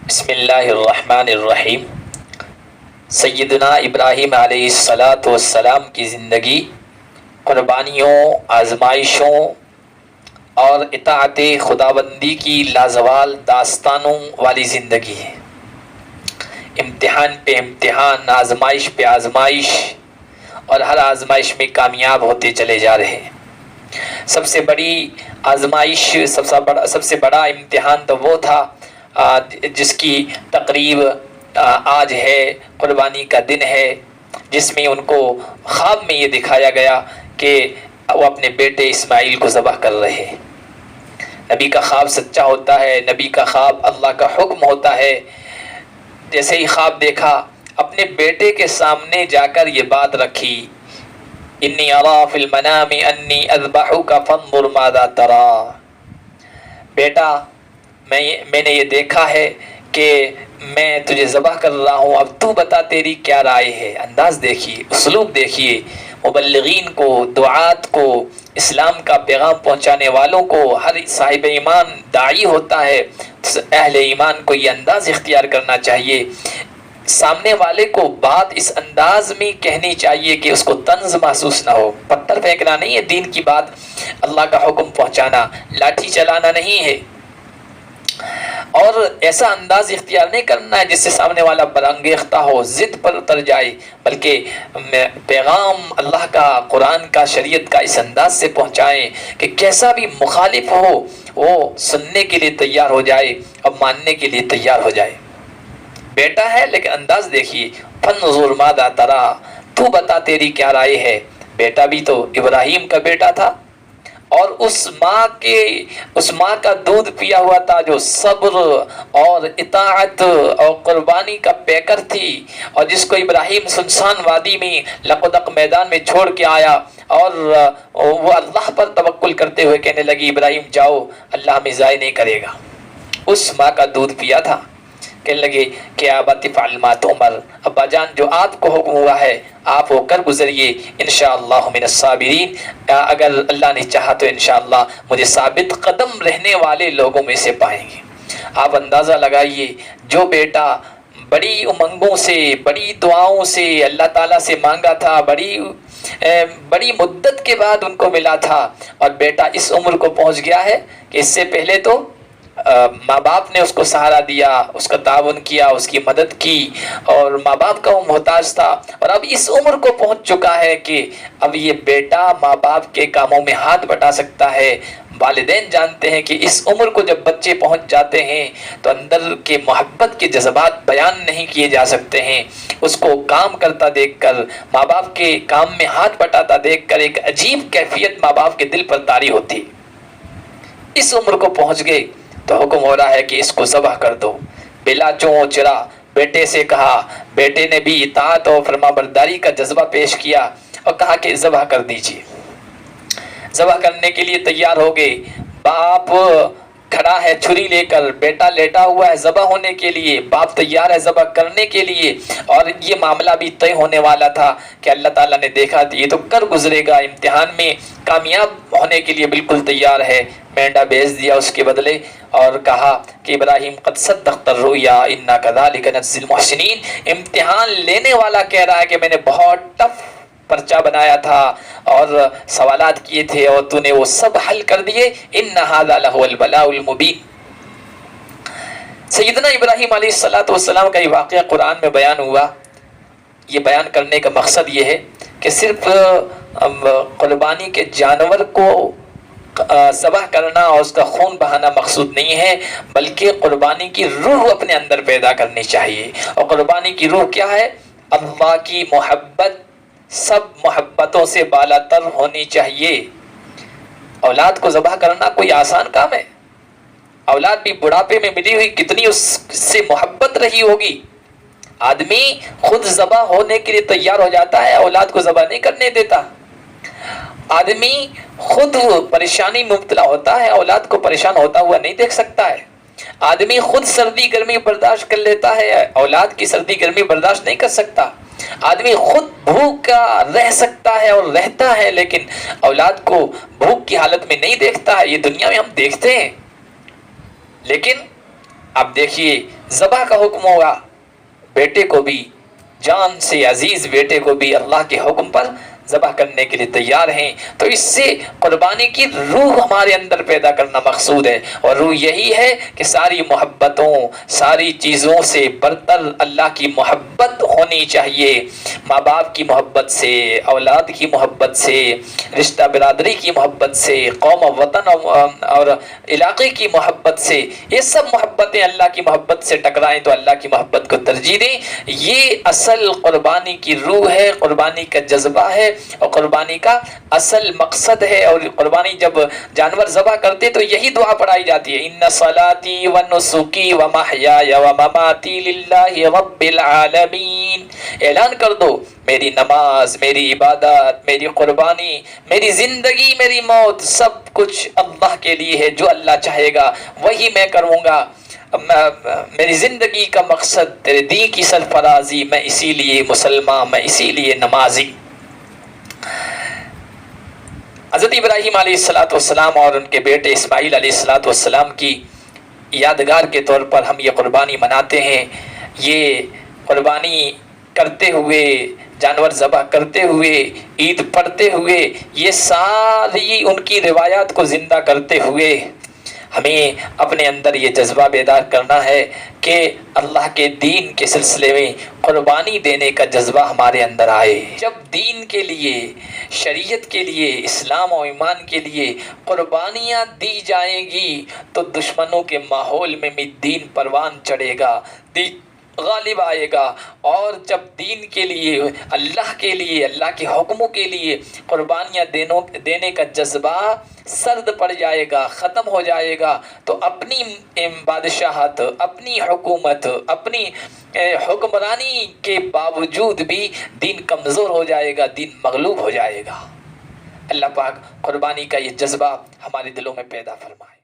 بسم اللہ الرحمن الرحیم۔ سیدنا ابراہیم علیہ السلام کی زندگی قربانیوں، آزمائشوں اور اطاعت خداوندی کی لازوال داستانوں والی زندگی ہے۔ امتحان پہ امتحان، آزمائش پہ آزمائش، اور ہر آزمائش میں کامیاب ہوتے چلے جا رہے ہیں۔ سب سے بڑی آزمائش، سب سے بڑا امتحان تو وہ تھا جس کی تقریب آج ہے، قربانی کا دن ہے، جس میں ان کو خواب میں یہ دکھایا گیا کہ وہ اپنے بیٹے اسماعیل کو ذبح کر رہے ہیں۔ نبی کا خواب سچا ہوتا ہے، نبی کا خواب اللہ کا حکم ہوتا ہے۔ جیسے ہی خواب دیکھا، اپنے بیٹے کے سامنے جا کر یہ بات رکھی، انی اری فی المنام انی اذبحک فانظر ماذا تری۔ بیٹا، میں نے یہ دیکھا ہے کہ میں تجھے ذبح کر رہا ہوں، اب تو بتا تیری کیا رائے ہے۔ انداز دیکھیے، اسلوب دیکھیے، مبلغین کو، دعات کو، اسلام کا پیغام پہنچانے والوں کو، ہر صاحب ایمان داعی ہوتا ہے، اہل ایمان کو یہ انداز اختیار کرنا چاہیے۔ سامنے والے کو بات اس انداز میں کہنی چاہیے کہ اس کو طنز محسوس نہ ہو۔ پتھر پھینکنا نہیں ہے دین کی بات، اللہ کا حکم پہنچانا، لاٹھی چلانا نہیں ہے۔ اور ایسا انداز اختیار نہیں کرنا ہے جس سے سامنے والا برانگیختہ ہو، ضد پر اتر جائے، بلکہ پیغام اللہ کا، قرآن کا، شریعت کا اس انداز سے پہنچائیں کہ کیسا بھی مخالف ہو وہ سننے کے لیے تیار ہو جائے اور ماننے کے لیے تیار ہو جائے۔ بیٹا ہے لیکن انداز دیکھیے، فانظر ماذا تری، تو بتا تیری کیا رائے ہے۔ بیٹا بھی تو ابراہیم کا بیٹا تھا، اور اس ماں کا دودھ پیا ہوا تھا جو صبر اور اطاعت اور قربانی کا پیکر تھی، اور جس کو ابراہیم سنسان وادی میں لقدق میدان میں چھوڑ کے آیا، اور وہ اللہ پر توکل کرتے ہوئے کہنے لگی ابراہیم جاؤ، اللہ ہمیں ضائع نہیں کرے گا۔ اس ماں کا دودھ پیا تھا، کہنے لگے کہ ابت فعل ما تؤمر، ابا جان جو آپ کو حکم ہوا ہے آپ ہو کر گزریے، انشاءاللہ من الصابرین، اگر اللہ نے چاہا تو انشاءاللہ مجھے ثابت قدم رہنے والے لوگوں میں سے پائیں گے۔ آپ اندازہ لگائیے، جو بیٹا بڑی امنگوں سے، بڑی دعاؤں سے اللہ تعالیٰ سے مانگا تھا، بڑی مدت کے بعد ان کو ملا تھا، اور بیٹا اس عمر کو پہنچ گیا ہے کہ اس سے پہلے تو ماں باپ نے اس کو سہارا دیا، اس کا تعاون کیا، اس کی مدد کی، اور ماں باپ کا وہ محتاج تھا، اور اب اس عمر کو پہنچ چکا ہے کہ اب یہ بیٹا ماں باپ کے کاموں میں ہاتھ بٹا سکتا ہے۔ والدین جانتے ہیں کہ اس عمر کو جب بچے پہنچ جاتے ہیں تو اندر کے محبت کے جذبات بیان نہیں کیے جا سکتے ہیں۔ اس کو کام کرتا دیکھ کر، ماں باپ کے کام میں ہاتھ بٹاتا دیکھ کر ایک عجیب کیفیت ماں باپ کے دل پر طاری ہوتی۔ اس عمر کو پہنچ گئے تو حکم ہو رہا ہے کہ اس کو ذبح کر دو۔ بلا چوں چرا بیٹے سے کہا، بیٹے نے بھی اطاعت اور فرمانبرداری کا جذبہ پیش کیا اور کہا کہ ذبح کر دیجیے۔ ذبح کرنے کے لیے تیار ہو گئے، باپ کھڑا ہے چھری لے کر، بیٹا لیٹا ہوا ہے ذبح ہونے کے لیے، باپ تیار ہے ذبح کرنے کے لیے، اور یہ معاملہ بھی طے ہونے والا تھا کہ اللہ تعالیٰ نے دیکھا یہ تو کر گزرے گا، امتحان میں کامیاب ہونے کے لیے بالکل تیار ہے۔ مینڈا بھیج دیا اس کے بدلے، اور کہا کہ ابراہیم قد صدقت الرؤیا انا کذلک نجزی المحسنین، امتحان لینے والا کہہ رہا ہے کہ میں نے بہت ٹف پرچہ بنایا تھا اور سوالات کیے تھے اور تو نے وہ سب حل کر دیے، ان ھذا لہو البلاء المبین۔ سیدنا ابراہیم علیہ السلام کا یہ واقعہ قرآن میں بیان ہوا۔ یہ بیان کرنے کا مقصد یہ ہے کہ صرف قربانی کے جانور کو ذبح کرنا اور اس کا خون بہانا مقصود نہیں ہے، بلکہ قربانی کی روح اپنے اندر پیدا کرنی چاہیے۔ اور قربانی کی روح کیا ہے؟ اللہ کی محبت سب محبتوں سے بالا تر ہونی چاہیے۔ اولاد کو ذبح کرنا کوئی آسان کام ہے؟ اولاد بھی بڑھاپے میں ملی ہوئی کتنی اس سے محبت رہی ہوگی، آدمی خود ذبح ہونے کے لیے تیار ہو جاتا ہے، اولاد کو ذبح نہیں کرنے دیتا۔ آدمی خود پریشانی میں مبتلا ہوتا ہے، اولاد کو پریشان ہوتا ہوا نہیں دیکھ سکتا ہے۔ آدمی خود سردی گرمی برداشت کر لیتا ہے، اولاد کی سردی گرمی برداشت نہیں کر سکتا۔ آدمی خود بھوکا رہ سکتا ہے اور رہتا ہے، لیکن اولاد کو بھوک کی حالت میں نہیں دیکھتا ہے۔ یہ دنیا میں ہم دیکھتے ہیں، لیکن آپ دیکھیے ذبح کا حکم ہوگا، بیٹے کو بھی، جان سے عزیز بیٹے کو بھی اللہ کے حکم پر ذبح کرنے کے لیے تیار ہیں۔ تو اس سے قربانی کی روح ہمارے اندر پیدا کرنا مقصود ہے، اور روح یہی ہے کہ ساری محبتوں، ساری چیزوں سے برتر اللہ کی محبت ہونی چاہیے۔ ماں باپ کی محبت سے، اولاد کی محبت سے، رشتہ برادری کی محبت سے، قوم و وطن اور علاقے کی محبت سے، یہ سب محبتیں اللہ کی محبت سے ٹکرائیں تو اللہ کی محبت کو ترجیح دیں۔ یہ اصل قربانی کی روح ہے، قربانی کا جذبہ ہے، اور قربانی کا اصل مقصد ہے۔ اور قربانی جب جانور ذبح کرتے تو یہی دعا پڑھائی جاتی ہے، ان صلاتی و نسکی و محیای و مماتی للہ رب العالمین۔ اعلان کر دو، میری نماز، میری عبادت، میری قربانی، میری زندگی، میری موت، سب کچھ اللہ کے لیے ہے، جو اللہ چاہے گا وہی میں کروں گا۔ میری زندگی کا مقصد تیرے دین کی سرفرازی، میں اسی لیے مسلمان، میں اسی لیے نمازی۔ حضرت ابراہیم علیہ السلام اور ان کے بیٹے اسماعیل علیہ السلام کی یادگار کے طور پر ہم یہ قربانی مناتے ہیں۔ یہ قربانی کرتے ہوئے، جانور ذبح کرتے ہوئے، عید پڑھتے ہوئے، یہ ساری ان کی روایات کو زندہ کرتے ہوئے ہمیں اپنے اندر یہ جذبہ بیدار کرنا ہے کہ اللہ کے دین کے سلسلے میں قربانی دینے کا جذبہ ہمارے اندر آئے۔ جب دین کے لیے، شریعت کے لیے، اسلام و ایمان کے لیے قربانیاں دی جائیں گی تو دشمنوں کے ماحول میں بھی دین پروان چڑھے گا، دین غالب آئے گا۔ اور جب دین کے لیے، اللہ کے لیے، اللہ کے حکموں کے لیے قربانیاں دینے کا جذبہ سرد پڑ جائے گا، ختم ہو جائے گا، تو اپنی بادشاہت، اپنی حکومت، اپنی حکمرانی کے باوجود بھی دین کمزور ہو جائے گا، دین مغلوب ہو جائے گا۔ اللہ پاک قربانی کا یہ جذبہ ہمارے دلوں میں پیدا فرمائے۔